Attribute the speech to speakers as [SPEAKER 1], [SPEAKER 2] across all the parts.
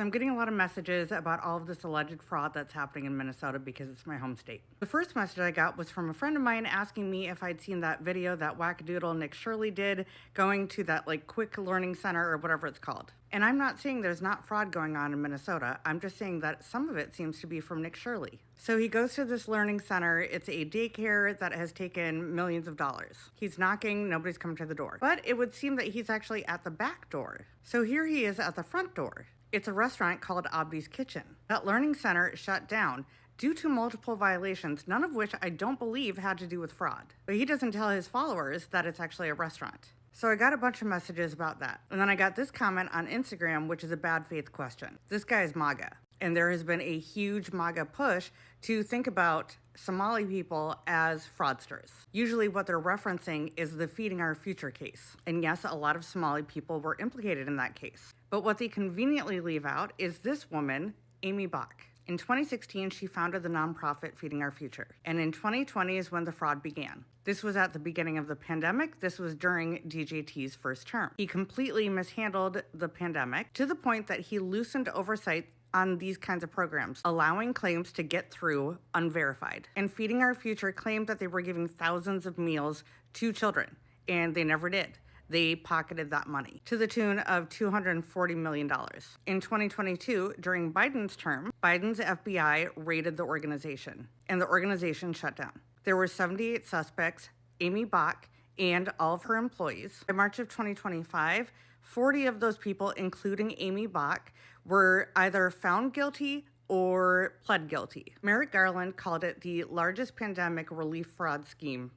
[SPEAKER 1] So I'm getting a lot of messages about all of this alleged fraud that's happening in Minnesota because it's my home state. The first message I got was from a friend of mine asking me if I'd seen that video that wackadoodle Nick Shirley did going to that quick learning center or whatever it's called. And I'm not saying there's not fraud going on in Minnesota. I'm just saying that some of it seems to be from Nick Shirley. So he goes to this learning center. It's a daycare that has taken millions of dollars. He's knocking, nobody's come to the door. But it would seem that he's actually at the back door. So here he is at the front door. It's a restaurant called Abdi's Kitchen. That learning center shut down due to multiple violations, none of which I don't believe had to do with fraud. But he doesn't tell his followers that it's actually a restaurant. So I got a bunch of messages about that. And then I got this comment on Instagram, which is a bad faith question. This guy is MAGA. And there has been a huge MAGA push to think about Somali people as fraudsters. Usually what they're referencing is the Feeding Our Future case. And yes, a lot of Somali people were implicated in that case. But what they conveniently leave out is this woman, Aimee Bock. In 2016, she founded the nonprofit Feeding Our Future. And in 2020 is when the fraud began. This was at the beginning of the pandemic. This was during DJT's first term. He completely mishandled the pandemic to the point that he loosened oversight on these kinds of programs, allowing claims to get through unverified. And Feeding Our Future claimed that they were giving thousands of meals to children, and they never did. They pocketed that money to the tune of $240 million. In 2022, during Biden's term, Biden's FBI raided the organization, and the organization shut down. There were 78 suspects, Aimee Bock, and all of her employees. By March of 2025, 40 of those people, including Aimee Bock, were either found guilty or pled guilty. Merrick Garland called it the largest pandemic relief fraud scheme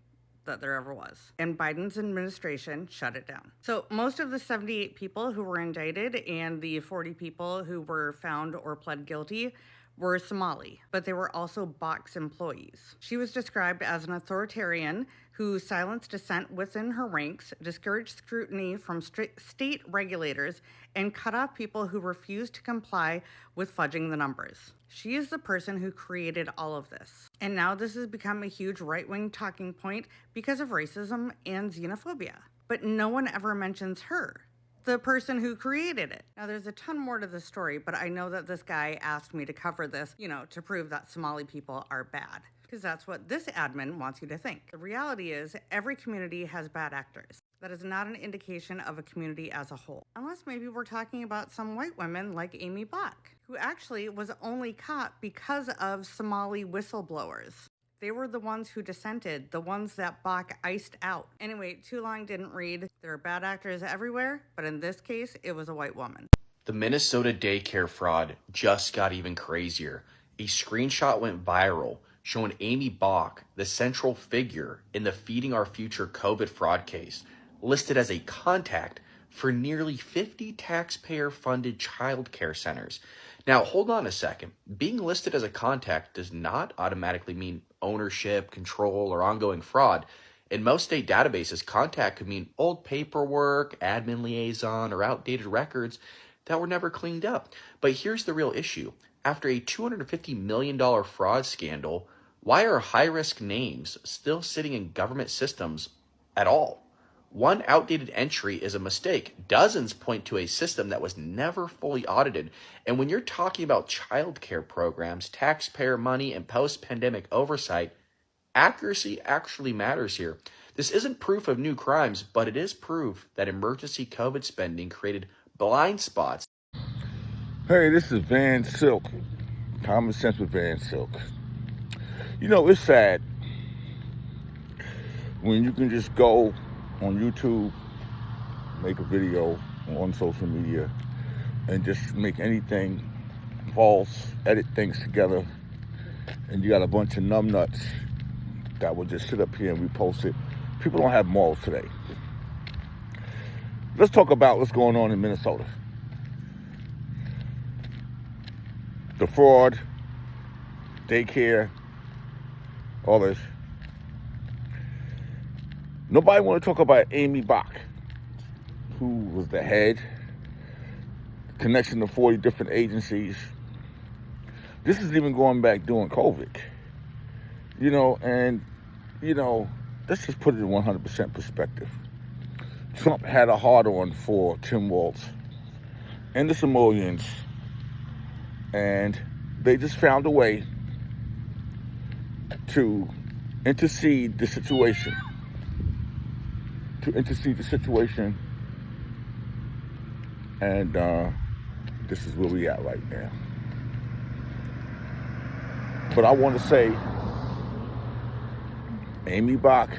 [SPEAKER 1] that there ever was. And Biden's administration shut it down. So most of the 78 people who were indicted and the 40 people who were found or pled guilty were Somali, but they were also Bock's employees. She was described as an authoritarian who silenced dissent within her ranks, discouraged scrutiny from state regulators, and cut off people who refused to comply with fudging the numbers. She is the person who created all of this. And now this has become a huge right-wing talking point because of racism and xenophobia. But no one ever mentions her, the person who created it. Now, there's a ton more to the story, but I know that this guy asked me to cover this, to prove that Somali people are bad, because that's what this admin wants you to think. The reality is every community has bad actors. That is not an indication of a community as a whole. Unless maybe we're talking about some white women like Aimee Bock, who actually was only caught because of Somali whistleblowers. They were the ones who dissented, the ones that Bock iced out. Anyway, too long didn't read. There are bad actors everywhere, but in this case, it was a white woman.
[SPEAKER 2] The Minnesota daycare fraud just got even crazier. A screenshot went viral showing Aimee Bock, the central figure in the Feeding Our Future COVID fraud case, listed as a contact for nearly 50 taxpayer-funded child care centers. Now, hold on a second. Being listed as a contact does not automatically mean ownership, control, or ongoing fraud. In most state databases, contact could mean old paperwork, admin liaison, or outdated records that were never cleaned up. But here's the real issue. After a $250 million fraud scandal, why are high-risk names still sitting in government systems at all? One outdated entry is a mistake. Dozens point to a system that was never fully audited. And when you're talking about child care programs, taxpayer money, and post-pandemic oversight, accuracy actually matters here. This isn't proof of new crimes, but it is proof that emergency COVID spending created blind spots.
[SPEAKER 3] Hey, this is Van Silk. Common Sense with Van Silk. It's sad when you can just go on YouTube, make a video on social media, and just make anything false, edit things together, and you got a bunch of numbnuts that will just sit up here and repost it. People don't have morals today. Let's talk about what's going on in Minnesota. The fraud, daycare, all this. Nobody want to talk about Aimee Bock, who was the head, connection to 40 different agencies. This is even going back during COVID. Let's just put it in 100% perspective. Trump had a hard-on for Tim Walz and the Somalians and they just found a way to intercede the situation. And this is where we at right now. But I want to say, Aimee Bock,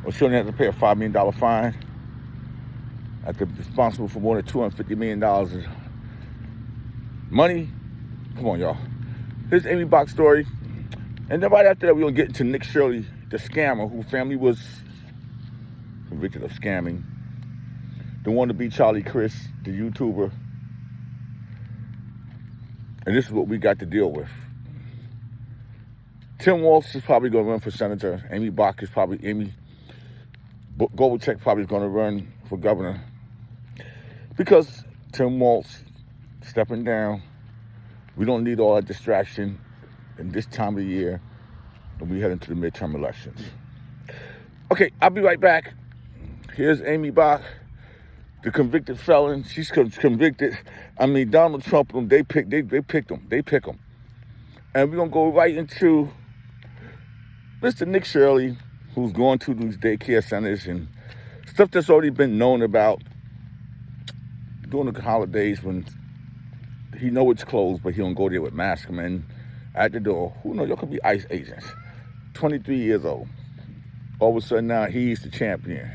[SPEAKER 3] well, she only had to pay a $5 million fine. After responsible for more than $250 million in money. Come on, y'all. Here's Aimee Bock's story. And then right after that, we're going to get into Nick Shirley, the scammer, whose family was convicted of scamming. The wannabe Charlie Chris, the YouTuber. And this is what we got to deal with. Tim Walz is probably going to run for senator. Aimee Bock is probably, Goldcheck probably is going to run for governor. Because Tim Walz stepping down, we don't need all that distraction in this time of the year when we head into the midterm elections. Okay, I'll be right back. Here's Aimee Bock, the convicted felon. She's convicted. I mean, Donald Trump, they pick them. And we're going to go right into Mr. Nick Shirley, who's going to these daycare centers and stuff that's already been known about during the holidays when he know it's closed, but he don't go there with mastermind at the door. Who knows? Y'all could be ICE agents. 23 years old. All of a sudden now he's the champion.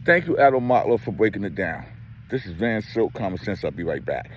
[SPEAKER 3] Thank you, Adam Mottler, for breaking it down. This is Van Silk, Common Sense. I'll be right back.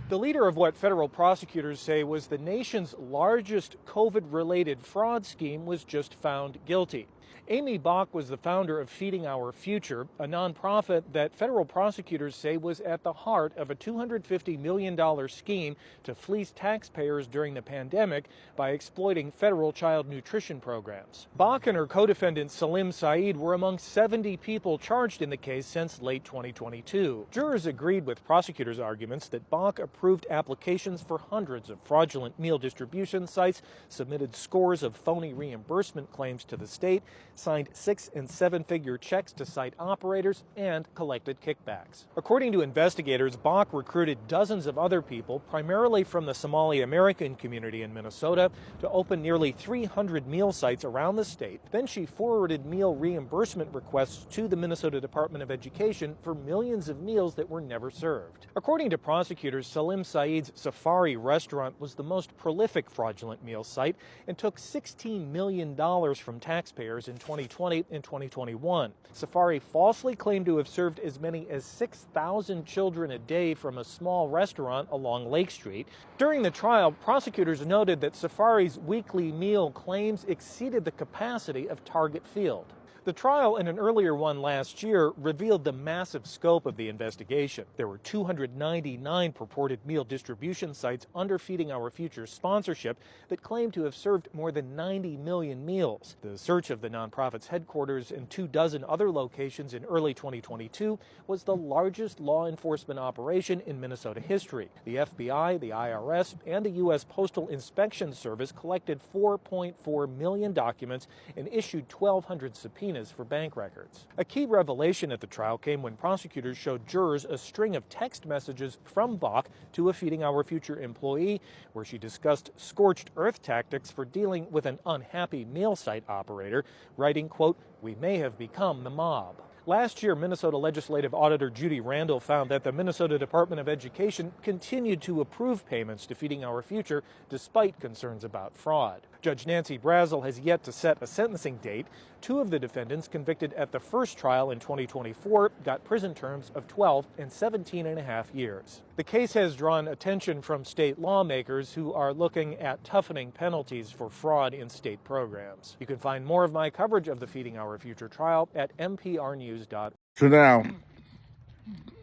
[SPEAKER 4] The leader of what federal prosecutors say was the nation's largest COVID-related fraud scheme was just found guilty. Aimee Bock was the founder of Feeding Our Future, a nonprofit that federal prosecutors say was at the heart of a $250 million scheme to fleece taxpayers during the pandemic by exploiting federal child nutrition programs. Bock and her co-defendant Salim Saeed were among 70 people charged in the case since late 2022. Jurors agreed with prosecutors' arguments that Bock approved applications for hundreds of fraudulent meal distribution sites, submitted scores of phony reimbursement claims to the state, signed 6- and 7-figure checks to site operators, and collected kickbacks. According to investigators, Bock recruited dozens of other people, primarily from the Somali American community in Minnesota, to open nearly 300 meal sites around the state. Then she forwarded meal reimbursement requests to the Minnesota Department of Education for millions of meals that were never served. According to prosecutors, Salim Saeed's Safari restaurant was the most prolific fraudulent meal site and took $16 million from taxpayers in 2020 and 2021. Safari falsely claimed to have served as many as 6,000 children a day from a small restaurant along Lake Street. During the trial, prosecutors noted that Safari's weekly meal claims exceeded the capacity of Target Field. The trial and an earlier one last year revealed the massive scope of the investigation. There were 299 purported meal distribution sites under Feeding Our Future sponsorship that claimed to have served more than 90 million meals. The search of the nonprofit's headquarters and 24 other locations in early 2022 was the largest law enforcement operation in Minnesota history. The FBI, the IRS, and the U.S. Postal Inspection Service collected 4.4 million documents and issued 1,200 subpoenas for bank records. A key revelation at the trial came when prosecutors showed jurors a string of text messages from Bock to a Feeding Our Future employee where she discussed scorched earth tactics for dealing with an unhappy meal site operator, writing, quote, "We may have become the mob." Last year, Minnesota Legislative Auditor Judy Randall found that the Minnesota Department of Education continued to approve payments to Feeding Our Future despite concerns about fraud. Judge Nancy Brazel has yet to set a sentencing date. 2 of the defendants convicted at the first trial in 2024 got prison terms of 12 and 17.5 years. The case has drawn attention from state lawmakers who are looking at toughening penalties for fraud in state programs. You can find more of my coverage of the Feeding Our Future trial at mprnews.org.
[SPEAKER 3] So now,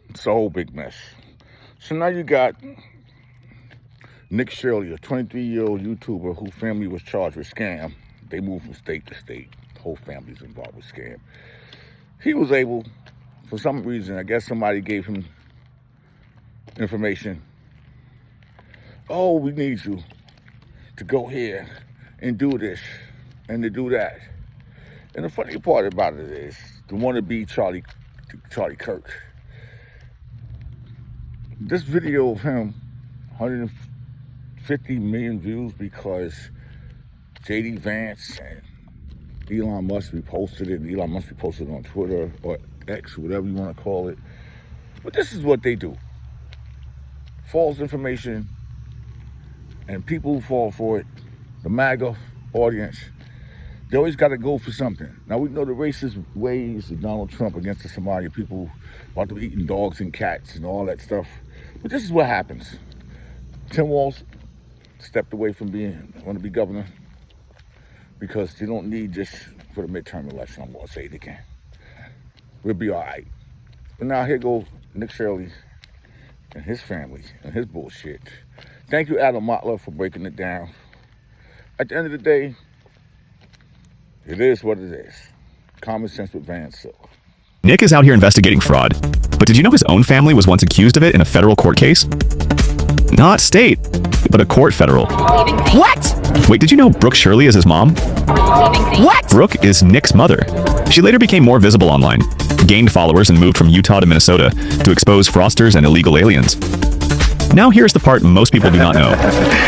[SPEAKER 3] it's a whole big mess. So now you got Nick Shirley, a 23-year-old YouTuber whose family was charged with scam. They moved from state to state. The whole family's involved with scam. He was able, for some reason, I guess somebody gave him information. Oh, we need you to go here and do this and to do that. And the funny part about it is, the wannabe Charlie Kirk. This video of him 150 million views because J.D. Vance and Elon Musk reposted it. Elon Musk reposted it on Twitter or X, whatever you want to call it. But this is what they do. False information, and people who fall for it, the MAGA audience, they always got to go for something. Now, we know the racist ways of Donald Trump against the Somali people, about them eating dogs and cats and all that stuff. But this is what happens. Tim Walz stepped away from want to be governor because they don't need this for the midterm election. I'm going to say it again. We'll be all right. But now here goes Nick Shirley and his family and his bullshit. Thank you, Adam Motler, for breaking it down. At the end of the day, it is what it is. Common sense with Van Silk.
[SPEAKER 5] Nick is out here investigating fraud, but did you know his own family was once accused of it in a federal court case? Not state, but a court federal. What? Wait, did you know Brooke Shirley is his mom? What? Brooke is Nick's mother. She later became more visible online, gained followers, and moved from Utah to Minnesota to expose fraudsters and illegal aliens. Now here's the part most people do not know.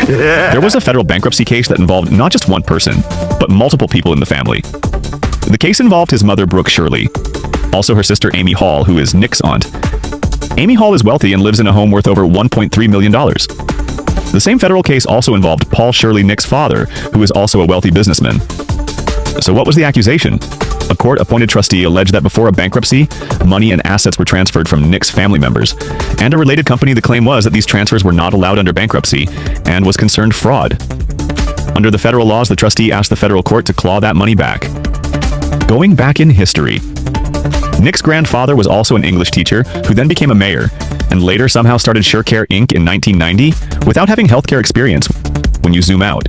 [SPEAKER 5] There was a federal bankruptcy case that involved not just one person, but multiple people in the family. The case involved his mother, Brooke Shirley, also her sister, Aimee Hall, who is Nick's aunt. Aimee Hall is wealthy and lives in a home worth over $1.3 million. The same federal case also involved Paul Shirley, Nick's father, who is also a wealthy businessman. So what was the accusation? A court-appointed trustee alleged that before a bankruptcy, money and assets were transferred from Nick's family members. And a related company, the claim was that these transfers were not allowed under bankruptcy and was concerned fraud. Under the federal laws, the trustee asked the federal court to claw that money back. Going back in history, Nick's grandfather was also an English teacher who then became a mayor and later somehow started SureCare Inc. in 1990 without having healthcare experience when you zoom out.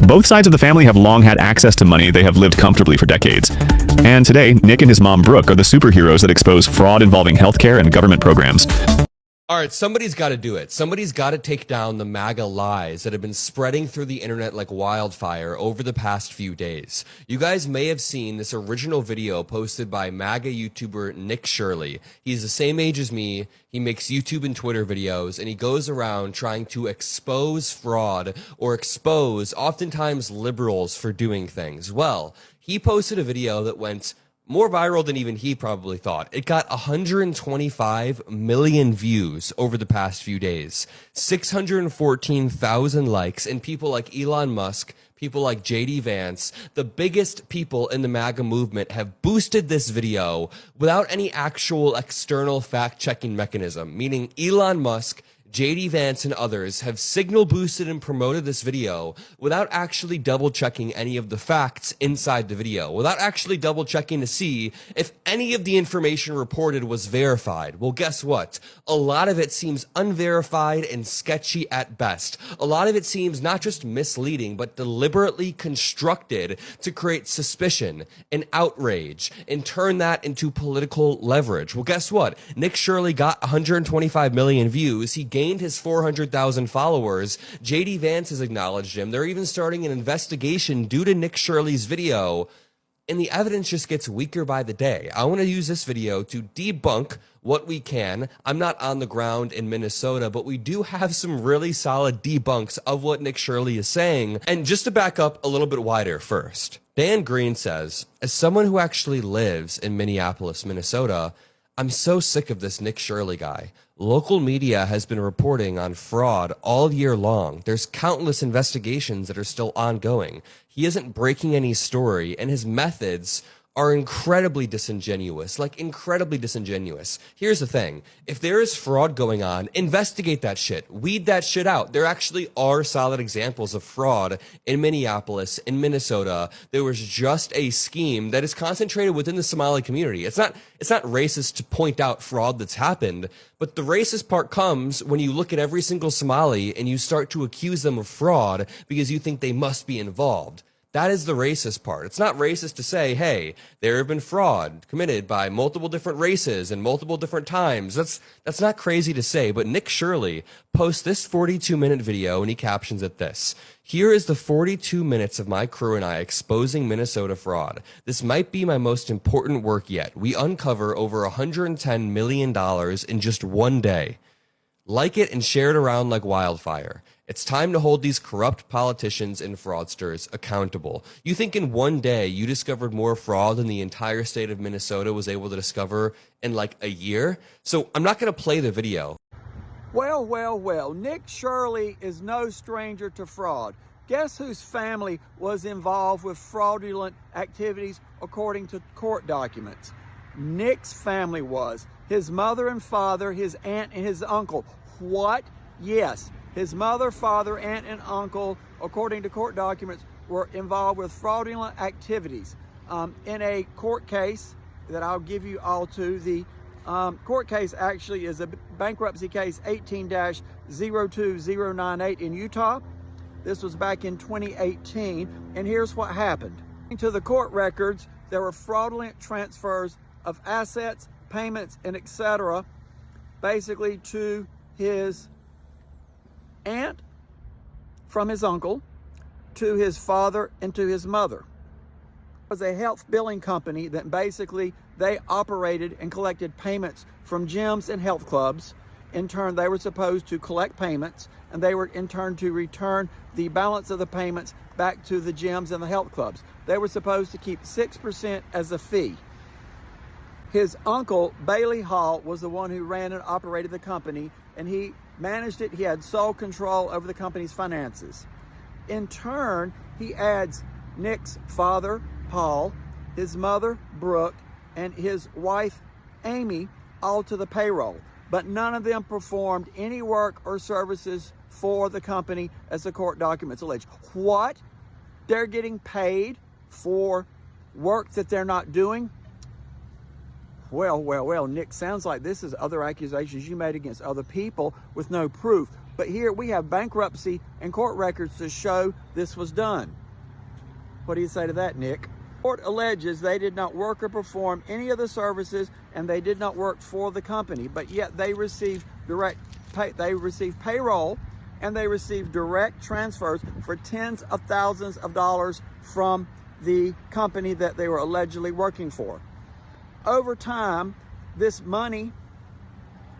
[SPEAKER 5] Both sides of the family have long had access to money they have lived comfortably for decades. And today, Nick and his mom, Brooke, are the superheroes that expose fraud involving healthcare and government programs.
[SPEAKER 6] All right, somebody's got to do it. Somebody's got to take down the MAGA lies that have been spreading through the internet like wildfire over the past few days. You guys may have seen this original video posted by MAGA YouTuber Nick Shirley. He's the same age as me. He makes YouTube and Twitter videos, and he goes around trying to expose fraud or expose oftentimes liberals for doing things. Well, he posted a video that went more viral than even he probably thought. It got 125 million views over the past few days, 614,000 likes, and people like Elon Musk, people like J.D. Vance, the biggest people in the MAGA movement have boosted this video without any actual external fact-checking mechanism, meaning Elon Musk, J.D. Vance and others have signal boosted and promoted this video without actually double checking any of the facts inside the video, without actually double checking to see if any of the information reported was verified. Well, guess what? A lot of it seems unverified and sketchy at best. A lot of it seems not just misleading, but deliberately constructed to create suspicion and outrage and turn that into political leverage. Well, guess what? Nick Shirley got 125 million views. He gained his 400,000 followers. J.D. Vance has acknowledged him. They're even starting an investigation due to Nick Shirley's video, and the evidence just gets weaker by the day. I want to use this video to debunk what we can. I'm not on the ground in Minnesota, but we do have some really solid debunks of what Nick Shirley is saying. And just to back up a little bit wider first, Dan Green says, as someone who actually lives in Minneapolis, Minnesota, I'm so sick of this Nick Shirley guy. Local media has been reporting on fraud all year long. There's countless investigations that are still ongoing. He isn't breaking any story, and his methods are incredibly disingenuous, like incredibly disingenuous. Here's the thing. If there is fraud going on, investigate that shit. Weed that shit out. There actually are solid examples of fraud in Minneapolis, in Minnesota. There was just a scheme that is concentrated within the Somali community. It's not racist to point out fraud that's happened, but the racist part comes when you look at every single Somali and you start to accuse them of fraud because you think they must be involved. That is the racist part. It's not racist to say, hey, there have been fraud committed by multiple different races and multiple different times. That's not crazy to say, but Nick Shirley posts this 42-minute video and he captions it this. Here is the 42 minutes of my crew and I exposing Minnesota fraud. This might be my most important work yet. We uncover over $110 million in just one day. Like it and share it around like wildfire. It's time to hold these corrupt politicians and fraudsters accountable. You think in one day you discovered more fraud than the entire state of Minnesota was able to discover in like a year? So I'm not going to play the video.
[SPEAKER 7] Well, well, well, Nick Shirley is no stranger to fraud. Guess whose family was involved with fraudulent activities according to court documents? Nick's family was. His mother and father, his aunt and his uncle. What? Yes, his mother, father, aunt, and uncle, according to court documents, were involved with fraudulent activities. In a court case that I'll give you all to, the court case actually is a bankruptcy case 18-02098 in Utah. This was back in 2018, and here's what happened. Into the court records, there were fraudulent transfers of assets, payments, and etc., basically to his aunt from his uncle, to his father, and to his mother. It was a health billing company that basically they operated and collected payments from gyms and health clubs. In turn, they were supposed to collect payments, and they were in turn to return the balance of the payments back to the gyms and the health clubs. They were supposed to keep 6% as a fee. His uncle, Bailey Hall, was the one who ran and operated the company, and he managed it. He had sole control over the company's finances. In turn, he adds Nick's father, Paul, his mother, Brooke, and his wife, Aimee, all to the payroll. But none of them performed any work or services for the company, as the court documents allege. What? They're getting paid for work that they're not doing? Well, well, well, Nick, sounds like this is other accusations you made against other people with no proof. But here we have bankruptcy and court records to show this was done. What do you say to that, Nick? Court alleges they did not work or perform any of the services, and they did not work for the company, but yet they received payroll, and they received direct transfers for tens of thousands of dollars from the company that they were allegedly working for. Over time, this money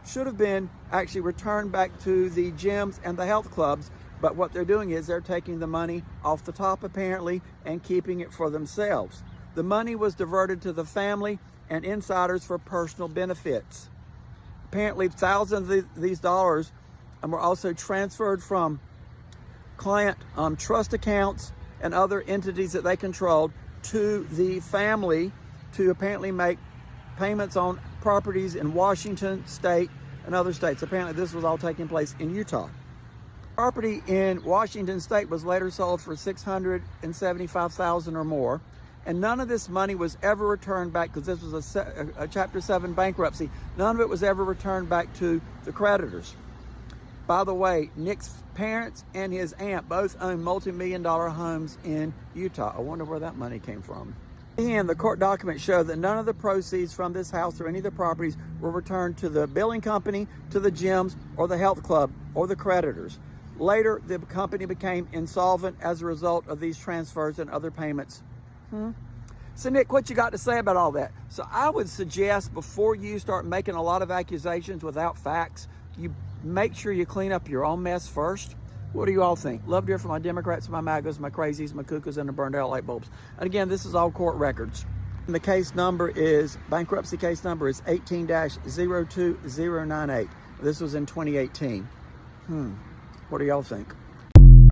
[SPEAKER 7] should have been actually returned back to the gyms and the health clubs, but what they're doing is they're taking the money off the top, apparently, and keeping it for themselves. The money was diverted to the family and insiders for personal benefits. Apparently, thousands of these dollars were also transferred from client trust accounts and other entities that they controlled to the family to apparently make payments on properties in Washington state and other states. Apparently, this was all taking place in Utah. Property in Washington state was later sold for $675,000 or more, and none of this money was ever returned back, because this was a Chapter 7 bankruptcy. None of it was ever returned back to the creditors. By the way, Nick's parents and his aunt both own multi-million-dollar homes in Utah. I wonder where that money came from. And the court documents show that none of the proceeds from this house or any of the properties were returned to the billing company, to the gyms, or the health club, or the creditors. Later, the company became insolvent as a result of these transfers and other payments. So, Nick, what you got to say about all that? So I would suggest, before you start making a lot of accusations without facts, you make sure you clean up your own mess first. What do you all think? Love to hear from my Democrats, my MAGAs, my crazies, my cuckoos, and the burned out light bulbs. And again, this is all court records. And the case number is, bankruptcy case number is 18-02098. This was in 2018. What do y'all think?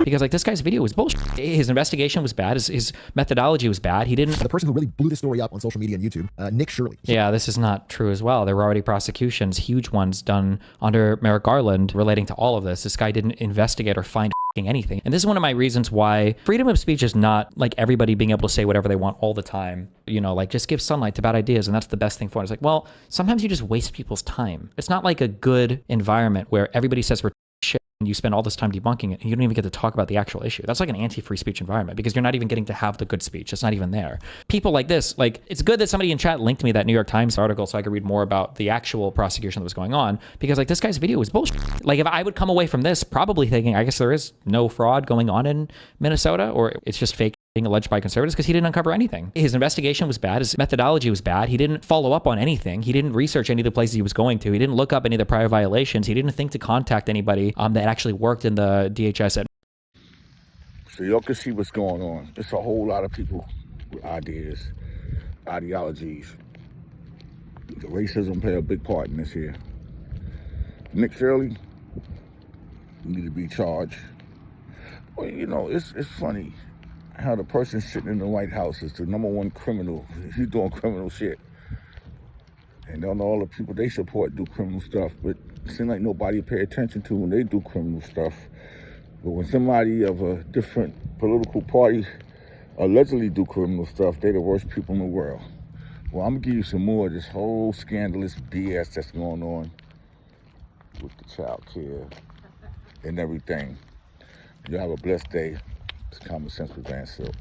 [SPEAKER 8] Because like this guy's video was bullshit. His investigation was bad. His methodology was bad. He didn't.
[SPEAKER 9] The person who really blew the story up on social media and YouTube, Nick Shirley.
[SPEAKER 8] Yeah, this is not true as well. There were already prosecutions, huge ones done under Merrick Garland relating to all of this. This guy didn't investigate or find anything. And this is one of my reasons why freedom of speech is not like everybody being able to say whatever they want all the time. You know, like just give sunlight to bad ideas and that's the best thing for it. It's like, well, sometimes you just waste people's time. It's not like a good environment where everybody says we're shit and you spend all this time debunking it and you don't even get to talk about the actual issue. That's like an anti-free speech environment because you're not even getting to have the good speech. It's not even there. People like this, like it's good that somebody in chat linked me that New York Times article so I could read more about the actual prosecution that was going on, because like this guy's video was bullshit. Like if I would come away from this probably thinking, I guess there is no fraud going on in Minnesota, or it's just fake alleged by conservatives because he didn't uncover anything. His investigation was bad. His methodology was bad. He didn't follow up on anything. He didn't research any of the places he was going to. He didn't look up any of the prior violations. He didn't think to contact anybody that actually worked in the DHS.
[SPEAKER 3] So y'all can see what's going on. It's a whole lot of people with ideas, ideologies. The racism play a big part in this here. Nick Shirley need to be charged. Well, you know, it's funny how the person sitting in the White House is the #1 criminal. He's doing criminal shit. And don't all the people they support do criminal stuff, but it seems like nobody pay attention to when they do criminal stuff. But when somebody of a different political party allegedly do criminal stuff, they the worst people in the world. Well, I'm gonna give you some more of this whole scandalous BS that's going on with the child care and everything. You have a blessed day. It's Common Sense with Van Silk.